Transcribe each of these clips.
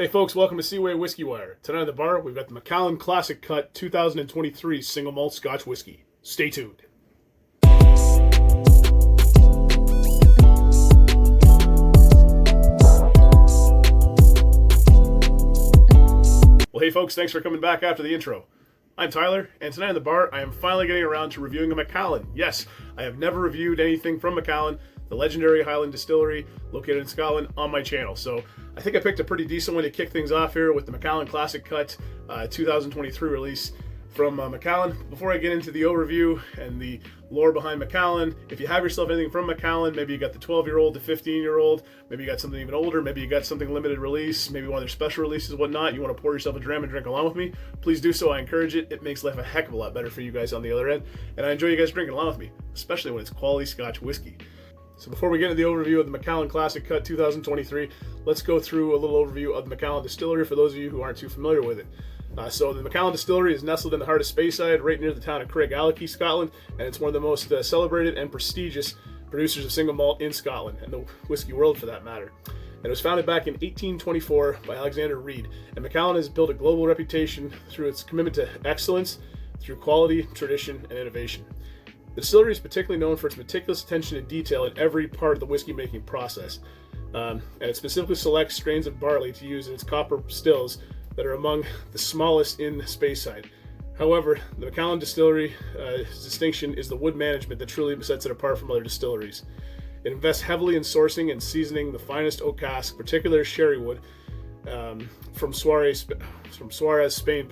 Hey folks, welcome to Seawaywhiskywire. Tonight on the bar, we've got the Macallan Classic Cut 2023 Single Malt Scotch Whiskey. Stay tuned. Well, hey folks, thanks for coming back after the intro. I'm Tyler, and tonight on the bar, I am finally getting around to reviewing a Macallan. Yes, I have never reviewed anything from Macallan, the legendary Highland distillery located in Scotland, on my channel. So I think I picked a pretty decent one to kick things off here with the Macallan Classic Cut 2023 release from Macallan. Before I get into the overview and the lore behind Macallan, if you have yourself anything from Macallan, maybe you got the 12-year-old, the 15-year-old, maybe you got something even older, maybe you got something limited release, maybe one of their special releases, whatnot, you want to pour yourself a dram and drink along with me, please do so. I encourage it. It makes life a heck of a lot better for you guys on the other end, and I enjoy you guys drinking along with me, especially when it's quality Scotch whiskey. So before we get into the overview of the Macallan Classic Cut 2023, let's go through a little overview of the Macallan Distillery for those of you who aren't too familiar with it. So the Macallan Distillery is nestled in the heart of Speyside, right near the town of Craigellachie, Scotland, and it's one of the most celebrated and prestigious producers of single malt in Scotland, and the whiskey world for that matter. And it was founded back in 1824 by Alexander Reid, and Macallan has built a global reputation through its commitment to excellence, through quality, tradition, and innovation. The distillery is particularly known for its meticulous attention to detail in every part of the whiskey making process, and it specifically selects strains of barley to use in its copper stills that are among the smallest in Speyside. However, the Macallan Distillery's distinction is the wood management that truly sets it apart from other distilleries. It invests heavily in sourcing and seasoning the finest oak cask, particularly sherry wood, from Suarez, Spain,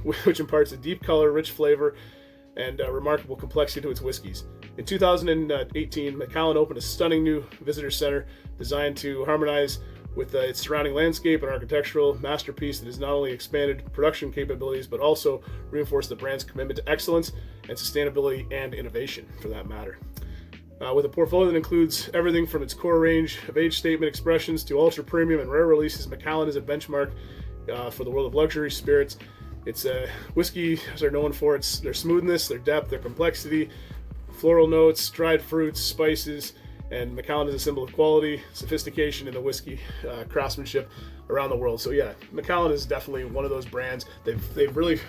which imparts a deep color, rich flavor, and remarkable complexity to its whiskeys. In 2018, Macallan opened a stunning new visitor center designed to harmonize with its surrounding landscape and architectural masterpiece that has not only expanded production capabilities but also reinforced the brand's commitment to excellence and sustainability and innovation, for that matter. With a portfolio that includes everything from its core range of age statement expressions to ultra premium and rare releases, Macallan is a benchmark for the world of luxury spirits. Its whiskeys are known for their smoothness, their depth, their complexity, floral notes, dried fruits, spices, and Macallan is a symbol of quality, sophistication in the whiskey craftsmanship around the world. So yeah, Macallan is definitely one of those brands. They've really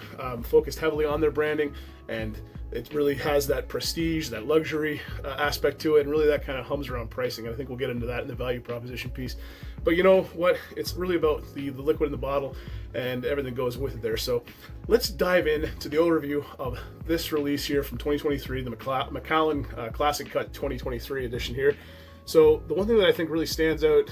focused heavily on their branding, and it really has that prestige, that luxury aspect to it, and really that kind of hums around pricing. And I think we'll get into that in the value proposition piece. But you know what? It's really about the liquid in the bottle and everything goes with it there. So let's dive into the overview of this release here from 2023, the Macallan Classic Cut 2023 edition here. So the one thing that I think really stands out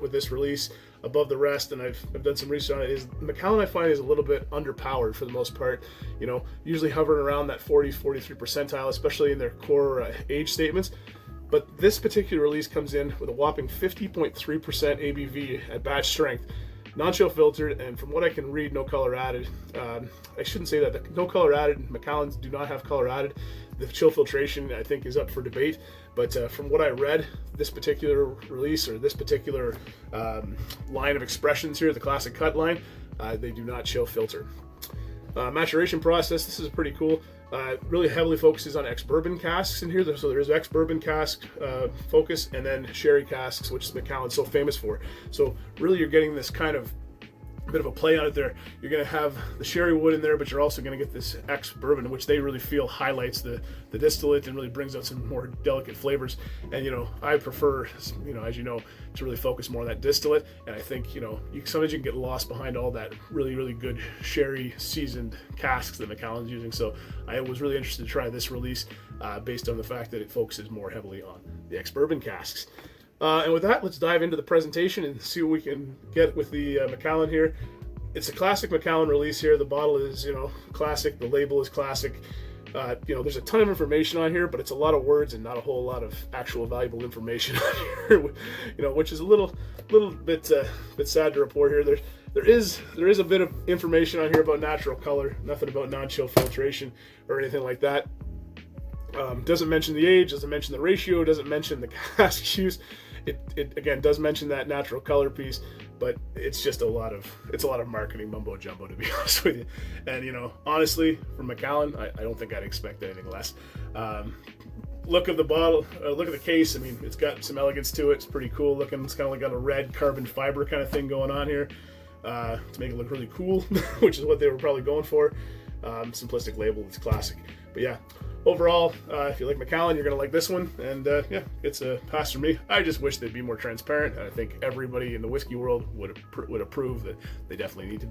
with this release above the rest, and I've done some research on it, is Macallan I find is a little bit underpowered for the most part. You know, usually hovering around that 43 percentile, especially in their core age statements. But this particular release comes in with a whopping 50.3% ABV at batch strength, non-chill filtered, and from what I can read, no color added. I shouldn't say that. No color added. Macallans do not have color added. The chill filtration, I think, is up for debate. But from what I read, this particular release, or this particular line of expressions here, the Classic Cut line, they do not chill filter. Maturation process, this is pretty cool. Really heavily focuses on ex-bourbon casks in here. So there's ex-bourbon cask focus, and then sherry casks, which Macallan's so famous for. So really you're getting this kind of bit of a play on it there. You're going to have the sherry wood in there, but you're also going to get this ex-bourbon, which they really feel highlights the distillate and really brings out some more delicate flavors. And, you know, I prefer, you know, as you know, to really focus more on that distillate. And I think, you know, sometimes you can get lost behind all that really, really good sherry seasoned casks that Macallan's using. So I was really interested to try this release based on the fact that it focuses more heavily on the ex-bourbon casks. And with that, let's dive into the presentation and see what we can get with the Macallan here. It's a classic Macallan release here. The bottle is, you know, classic. The label is classic. You know, there's a ton of information on here, but it's a lot of words and not a whole lot of actual valuable information on here. You know, which is a little bit sad to report here. There is a bit of information on here about natural color, nothing about non-chill filtration or anything like that. Doesn't mention the age, doesn't mention the ratio, doesn't mention the cask use. It again does mention that natural color piece, but it's just a lot of marketing mumbo jumbo, to be honest with you. And you know, honestly, from Macallan, I don't think I'd expect anything less. look of the bottle, look at the case. I mean, it's got some elegance to it. It's pretty cool looking. It's kind of like got a red carbon fiber kind of thing going on here to make it look really cool, which is what they were probably going for. Simplistic label, it's classic. But yeah, overall, if you like Macallan, you're gonna like this one. And yeah, it's a pass for me. I just wish they'd be more transparent. I think everybody in the whiskey world would approve that they definitely need to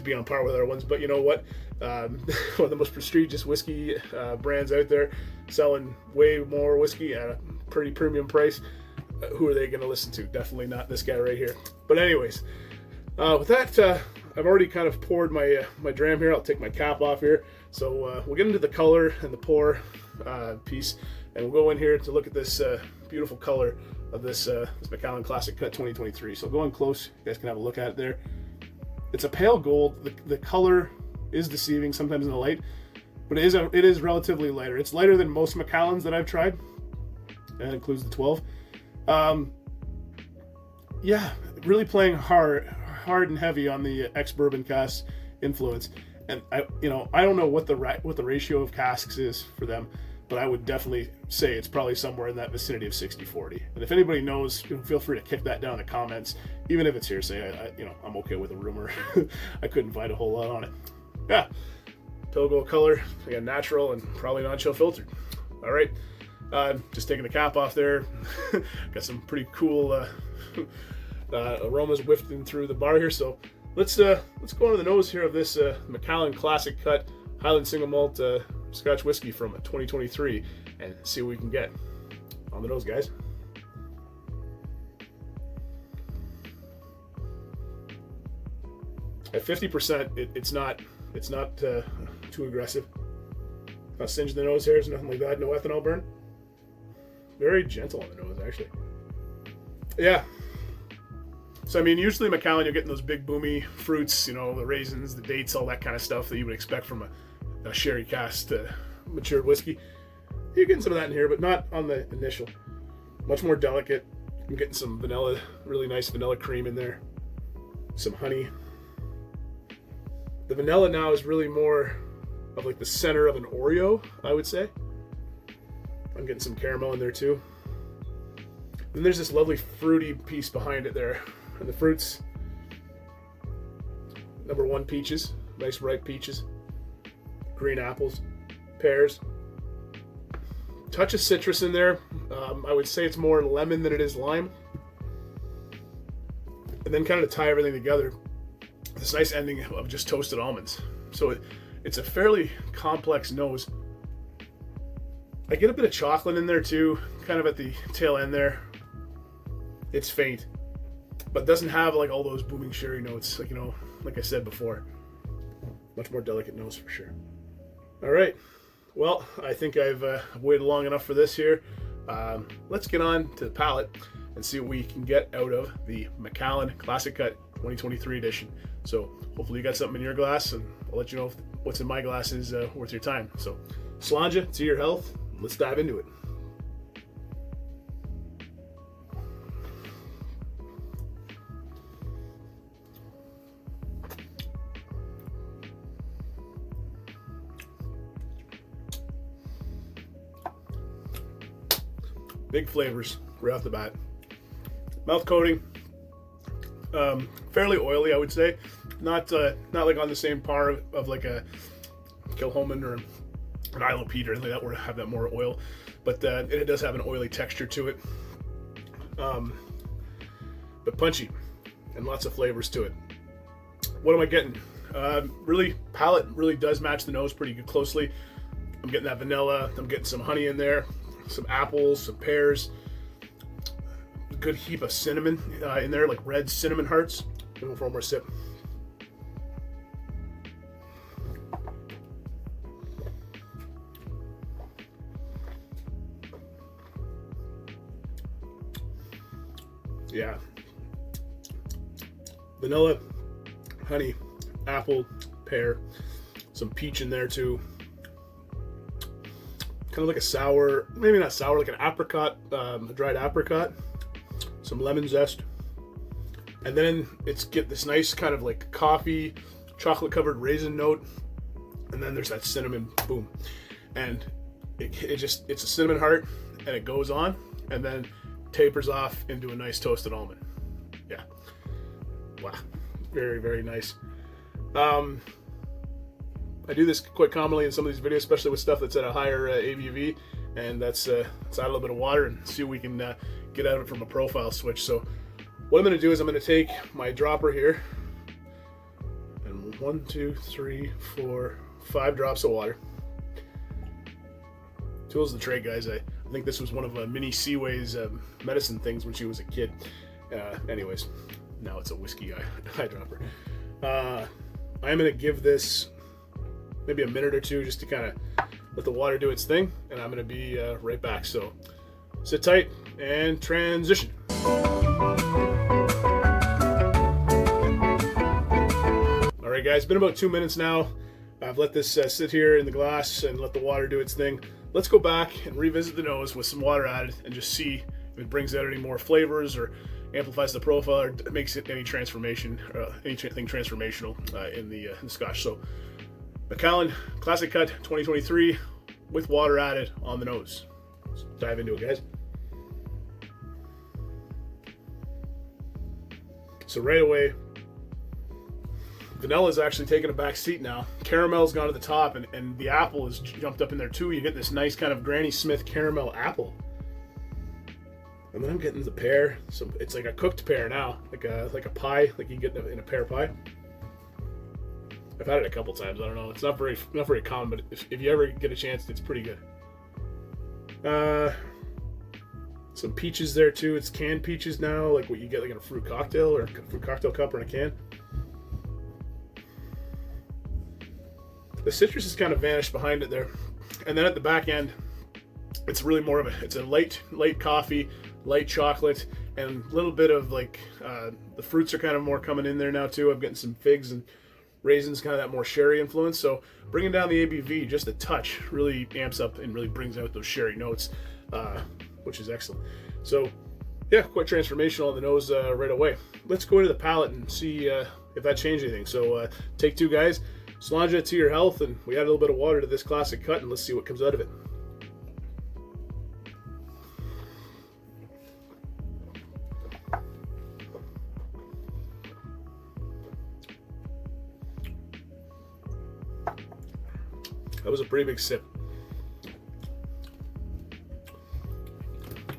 be on par with other ones. But you know what? One of the most prestigious whiskey brands out there, selling way more whiskey at a pretty premium price. Who are they going to listen to? Definitely not this guy right here. But anyways, with that, I've already kind of poured my dram here. I'll take my cap off here. So we'll get into the color and the pour piece, and we'll go in here to look at this beautiful color of this Macallan Classic Cut 2023. So go in close. You guys can have a look at it there. It's a pale gold. The color is deceiving sometimes in the light, but it is relatively lighter. It's lighter than most Macallans that I've tried. That includes the 12. Yeah, really playing hard and heavy on the ex-bourbon cask influence. And I don't know what the ratio of casks is for them, but I would definitely say it's probably somewhere in that vicinity of 60-40. And if anybody knows, feel free to kick that down in the comments, even if it's hearsay. I'm okay with a rumor. I couldn't find a whole lot on it. Yeah, pale gold color, again, natural and probably not chill filtered. All right, just taking the cap off there. Got some pretty cool aromas wafting through the bar here. So let's go under the nose here of this Macallan Classic Cut Highland Single Malt Scotch whiskey from 2023, and see what we can get on the nose, guys. At 50%, it's not too aggressive. Not singeing the nose hairs, nothing like that. No ethanol burn. Very gentle on the nose, actually. Yeah. So, I mean, usually Macallan, you're getting those big boomy fruits, the raisins, the dates, all that kind of stuff that you would expect from a sherry cask matured whiskey. You're getting some of that in here, but not on the initial. Much more delicate. I'm getting some vanilla, really nice vanilla cream in there. Some honey. The vanilla now is really more of like the center of an Oreo, I would say. I'm getting some caramel in there too. And there's this lovely fruity piece behind it there. And the fruits, number one, peaches, nice ripe peaches, green apples, pears, touch of citrus in there. I would say it's more lemon than it is lime. And then kind of to tie everything together, this nice ending of just toasted almonds. So it's a fairly complex nose. I get a bit of chocolate in there too, kind of at the tail end there. It's faint, but doesn't have like all those booming sherry notes, like I said before. Much more delicate nose for sure. All right, well, I think I've waited long enough for this here. Let's get on to the palate and see what we can get out of the Macallan Classic Cut 2023 edition. So hopefully you got something in your glass, and I'll let you know if what's in my glass is worth your time. So Slanja, to your health. Let's dive into it. Big flavors right off the bat. Mouth coating, fairly oily, I would say. Not like on the same par of like a Kilchoman or an Isle Peat or anything like that, where to have that more oil, but it does have an oily texture to it. But punchy and lots of flavors to it. What am I getting? Really, palate really does match the nose pretty good, closely. I'm getting that vanilla. I'm getting some honey in there, some apples, some pears. A good heap of cinnamon in there, like red cinnamon hearts. Go for one more sip. Yeah. Vanilla, honey, apple, pear, some peach in there too. Kind of like a sour, maybe not sour, like an apricot, a dried apricot. Some lemon zest. And then get this nice kind of like coffee, chocolate covered raisin note. And then there's that cinnamon, boom. And it's a cinnamon heart, and it goes on, and then tapers off into a nice toasted almond. Yeah, wow, very, very nice. I do this quite commonly in some of these videos, especially with stuff that's at a higher ABV, and let's add a little bit of water and see what we can get out of it from a profile switch. So what I'm going to do is I'm going to take my dropper here, and 1, 2, 3, 4, 5 drops of water. Tools of the trade, guys. I think this was one of Minnie Seaway's medicine things when she was a kid. Anyways, now it's a whiskey eyedropper. I'm going to give this maybe a minute or two just to kind of let the water do its thing, and I'm going to be right back. So sit tight and transition. All right, guys, it's been about 2 minutes now. I've let this sit here in the glass and let the water do its thing. Let's go back and revisit the nose with some water added and just see if it brings out any more flavors or amplifies the profile or makes it anything transformational in the Scotch. So Macallan Classic Cut 2023 with water added on the nose. Let's dive into it, guys. So right away, vanilla's actually taking a back seat now. Caramel's gone to the top, and the apple has jumped up in there too. You get this nice kind of Granny Smith caramel apple. And then I'm getting the pear. So it's like a cooked pear now, like a pie, like you get in a pear pie. I've had it a couple times. I don't know. It's not very common, but if you ever get a chance, it's pretty good. Some peaches there too. It's canned peaches now, like what you get like in a fruit cocktail or a fruit cocktail cup or in a can. The citrus has kind of vanished behind it there, and then at the back end, it's really more of it's a light coffee, light chocolate, and a little bit of like the fruits are kind of more coming in there now too. I'm getting some figs and raisins, kind of that more sherry influence. So bringing down the ABV just a touch really amps up and really brings out those sherry notes, which is excellent. So yeah, quite transformational on the nose right away. Let's go into the palate and see if that changed anything. So take two, guys. Cilantro to your health, and we add a little bit of water to this classic cut, and let's see what comes out of it. That was a pretty big sip.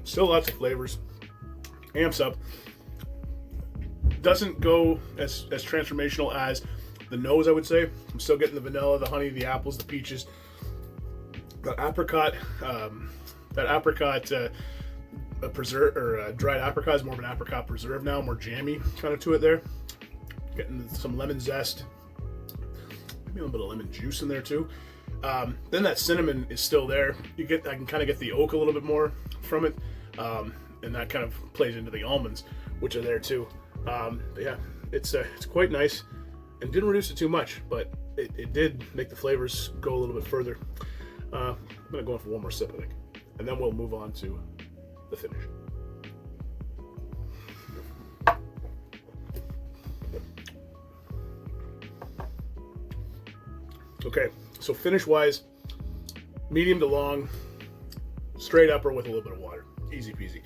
Still lots of flavors. Amps up. Doesn't go as transformational as the nose, I would say. I'm still getting the vanilla, the honey, the apples, the peaches, the apricot. Preserve or dried apricot is more of an apricot preserve now, more jammy kind of to it there. Getting some lemon zest, maybe a little bit of lemon juice in there too. Then that cinnamon is still there. I can kind of get the oak a little bit more from it, and that kind of plays into the almonds, which are there too. But yeah, it's quite nice. And didn't reduce it too much, but it did make the flavors go a little bit further. I'm gonna go in for one more sip, I think, and then we'll move on to the finish. Okay, so finish-wise, medium to long, straight upper with a little bit of water, easy peasy.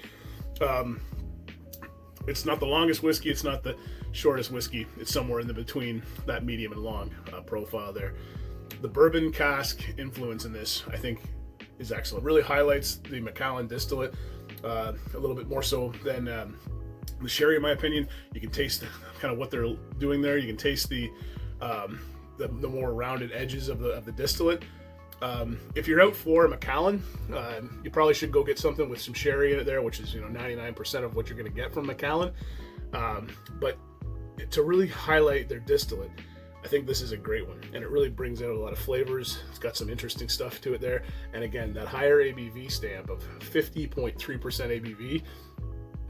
It's not the longest whiskey, it's not the shortest whiskey, it's somewhere in the between that medium and long profile there. The bourbon cask influence in this, I think, is excellent. Really highlights the Macallan distillate a little bit more so than the sherry, in my opinion. You can taste kind of what they're doing there. You can taste the more rounded edges of the distillate. If you're out for a Macallan, you probably should go get something with some sherry in it there, which is 99% of what you're going to get from Macallan. But to really highlight their distillate, I think this is a great one, and it really brings out a lot of flavors. It's got some interesting stuff to it there, and again, that higher ABV stamp of 50.3% ABV,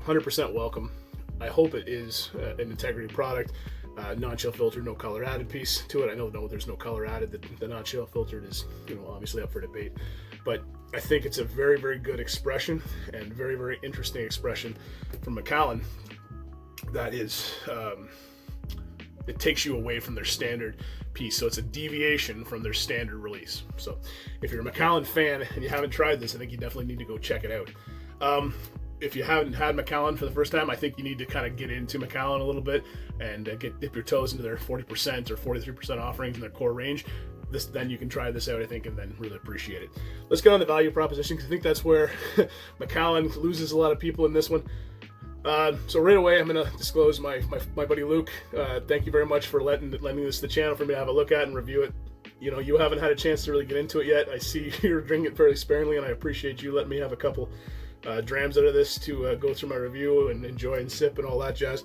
100% welcome. I hope it is an integrity product. Non-chill filtered, no color added piece to it. I know there's no color added. The non-chill filtered is obviously up for debate, but I think it's a very, very good expression and very, very interesting expression from Macallan. That is it takes you away from their standard piece. So it's a deviation from their standard release. So if you're a Macallan fan and you haven't tried this, I think you definitely need to go check it out. If you haven't had Macallan for the first time, I think you need to kind of get into Macallan a little bit and dip your toes into their 40% or 43% offerings in their core range. Then you can try this out, I think, and then really appreciate it. Let's get on the value proposition, because I think that's where Macallan loses a lot of people in this one. So right away, I'm going to disclose my buddy Luke. Thank you very much for lending this to the channel for me to have a look at and review it. You know, you haven't had a chance to really get into it yet. I see you're drinking it fairly sparingly, and I appreciate you letting me have a couple drams out of this to go through my review and enjoy and sip and all that jazz.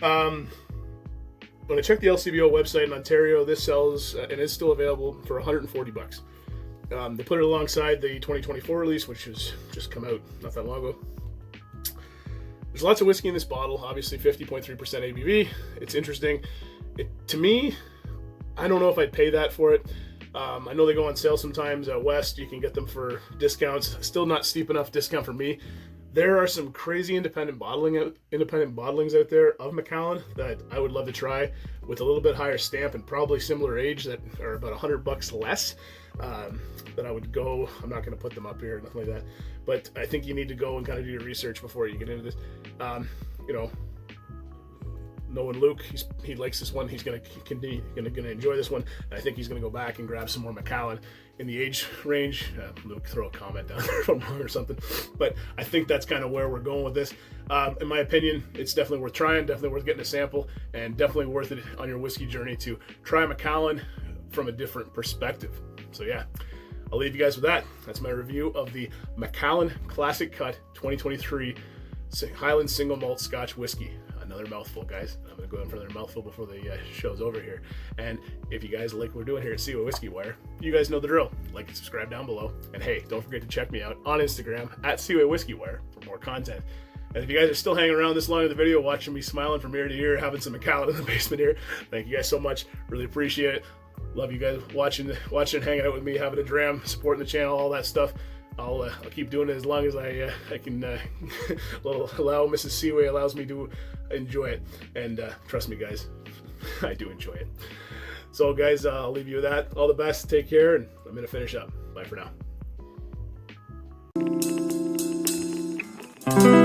When I checked the LCBO website in Ontario, this sells and is still available for $140. They put it alongside the 2024 release, which has just come out not that long ago. There's lots of whiskey in this bottle, obviously 50.3% ABV. It's interesting. To me, I don't know if I'd pay that for it. I know they go on sale sometimes out west. You can get them for discounts. Still not steep enough discount for me. There are some crazy independent bottlings out there of Macallan that I would love to try with a little bit higher stamp and probably similar age that are about $100 less. That I would go. I'm not going to put them up here or nothing like that, but I think you need to go and kind of do your research before you get into this. You know, knowing Luke, he likes this one. He's going to enjoy this one. And I think he's going to go back and grab some more Macallan in the age range. Luke, throw a comment down there if I'm wrong or something. But I think that's kind of where we're going with this. In my opinion, it's definitely worth trying, definitely worth getting a sample, and definitely worth it on your whiskey journey to try Macallan from a different perspective. So yeah, I'll leave you guys with that. That's my review of the Macallan Classic Cut 2023 Highland Single Malt Scotch Whiskey. Another mouthful, guys. I'm going to go in for another mouthful before the show's over here. And if you guys like what we're doing here at Seaway Whiskey Wire, you guys know the drill. Like and subscribe down below. And hey, don't forget to check me out on Instagram at Seaway Whiskey Wire for more content. And if you guys are still hanging around this long in the video, watching me smiling from ear to ear, having some Macallan in the basement here, thank you guys so much. Really appreciate it. Love you guys watching, hanging out with me, having a dram, supporting the channel, all that stuff. I'll keep doing it as long as I can allow Mrs. Seaway allows me to enjoy it. And trust me, guys, I do enjoy it. So, guys, I'll leave you with that. All the best. Take care, and I'm going to finish up. Bye for now.